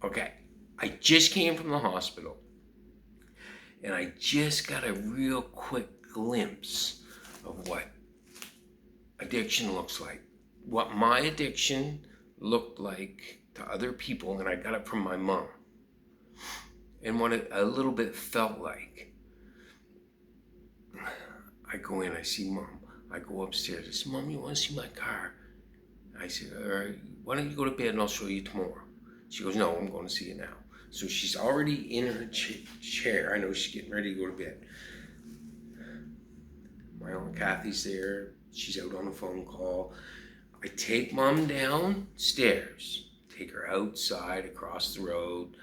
Okay, I just came from the hospital and I just got a real quick glimpse of what addiction looks like. What my addiction looked like to other people, and I got it from my mom. And what it a little bit felt like. I go in, I see mom. I go upstairs. I say, Mom, you want to see my car? I said, all right, why don't you go to bed and I'll show you tomorrow? She goes, no, I'm going to see it now. So she's already in her chair. I know she's getting ready to go to bed. My Aunt Kathy's there. She's out on a phone call. I take mom downstairs, take her outside across the road.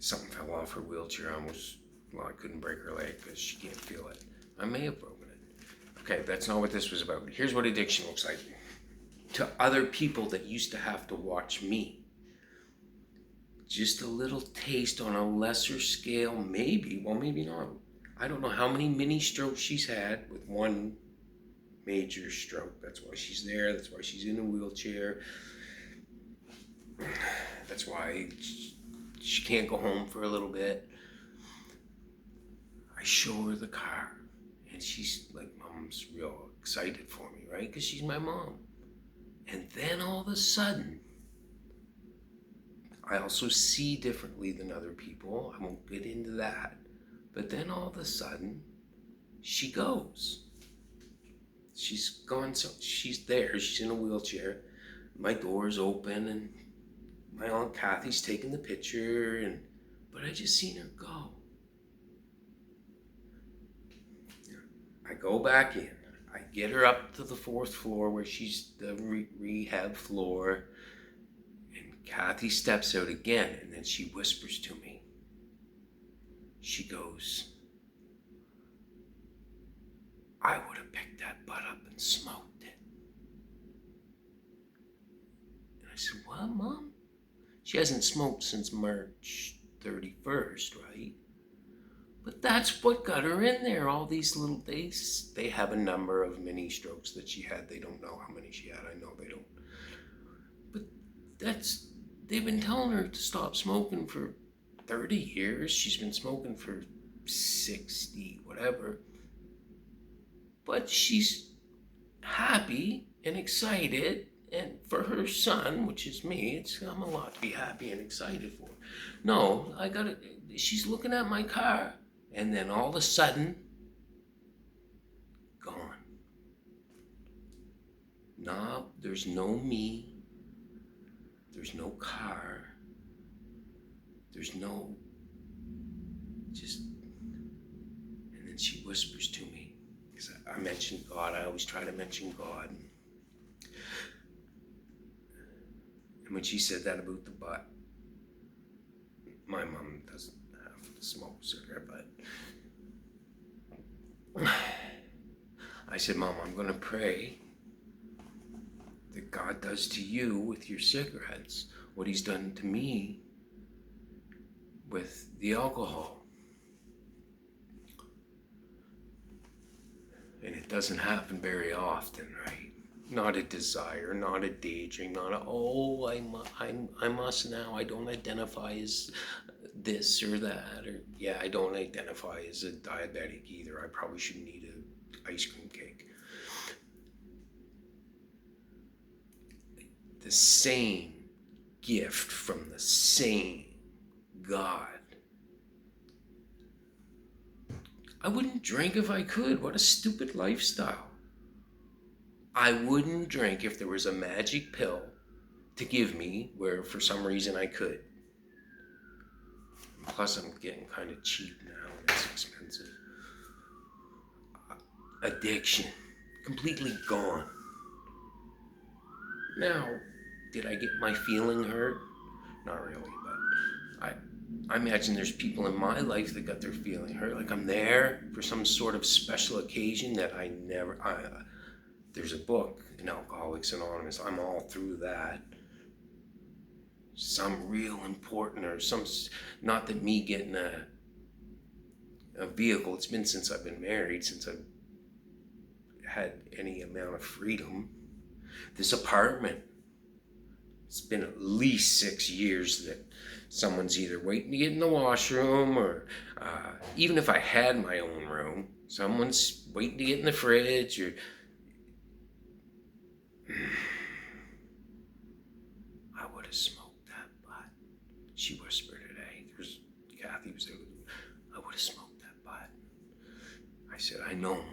Something fell off her wheelchair. I couldn't break her leg because she can't feel it. I may have broken it. Okay, that's not what this was about. Here's what addiction looks like to other people that used to have to watch me. Just a little taste on a lesser scale, maybe, well, maybe not. I don't know how many mini strokes she's had with one major stroke. That's why she's there. That's why she's in a wheelchair. That's why she can't go home for a little bit. I show her the car, and she's like, Mom's real excited for me, right? Because she's my mom. And then all of a sudden, I also see differently than other people. I won't get into that. But then all of a sudden, she goes. She's gone, so she's there. She's in a wheelchair. My door's open, and my Aunt Kathy's taking the picture, but I just seen her go. I go back in. I get her up to the 4th floor where she's the rehab floor. And Kathy steps out again, and then she whispers to me. She goes, I would have picked that butt up and smoked it. And I said, what, Mom? She hasn't smoked since March 31st, right? But that's what got her in there. All these little days, they have a number of mini strokes that she had. They don't know how many she had. I know they don't. But they've been telling her to stop smoking for 30 years. She's been smoking for 60, whatever. But she's happy and excited. And for her son, which is me, I'm a lot to be happy and excited for. No, she's looking at my car. And then all of a sudden, gone. No, there's no me. There's no car. There's no, just, and then she whispers to me, because I mentioned God. I always try to mention God. And when she said that about the butt, my mom doesn't have to smoke cigarette, but I said, Mom, I'm going to pray that God does to you with your cigarettes what he's done to me with the alcohol. And it doesn't happen very often, right? Not a desire, not a daydream, not a, oh, I must now, I don't identify as this or that, or yeah, I don't identify as a diabetic either. I probably shouldn't eat an ice cream cake. The same gift from the same God. I wouldn't drink if I could. What a stupid lifestyle. I wouldn't drink if there was a magic pill to give me where for some reason I could. Plus I'm getting kind of cheap now and it's expensive. Addiction. Completely gone. Now, did I get my feeling hurt? Not really, but I imagine there's people in my life that got their feeling hurt. Like I'm there for some sort of special occasion that there's a book in Alcoholics Anonymous. I'm all through that. Some real important or not that me getting a vehicle. It's been since I've been married, since I've had any amount of freedom. This apartment, It's been at least 6 years that someone's either waiting to get in the washroom or even if I had my own room, someone's waiting to get in the fridge or I would have smoked that butt. She whispered today. Kathy was there. I would have smoked that butt. I said, I know, Mom.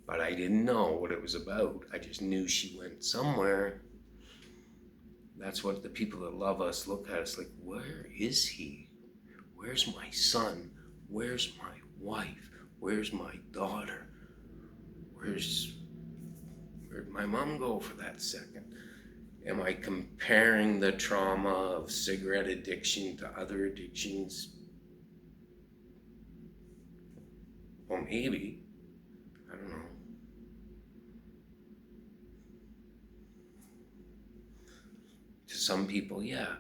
But I didn't know what it was about. I just knew she went somewhere. That's what the people that love us look at us like, where is he? Where's my son? Where's my wife? Where's my daughter? Where'd my mom go for that second? Am I comparing the trauma of cigarette addiction to other addictions? Well, maybe. I don't know. To some people, yeah.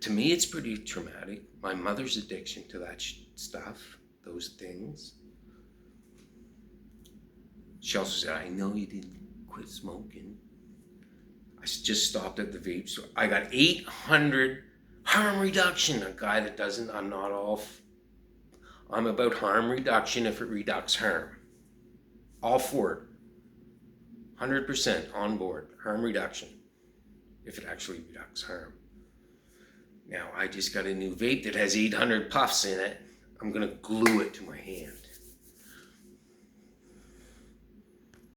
To me, it's pretty traumatic. My mother's addiction to that stuff, those things. She also said, I know you didn't quit smoking. I just stopped at the vape store. I got 800 harm reduction. A guy that doesn't, I'm not all, I'm about harm reduction if it reduces harm. All for it. 100% on board. Harm reduction. If it actually reduces harm. Now, I just got a new vape that has 800 puffs in it. I'm going to glue it to my hand.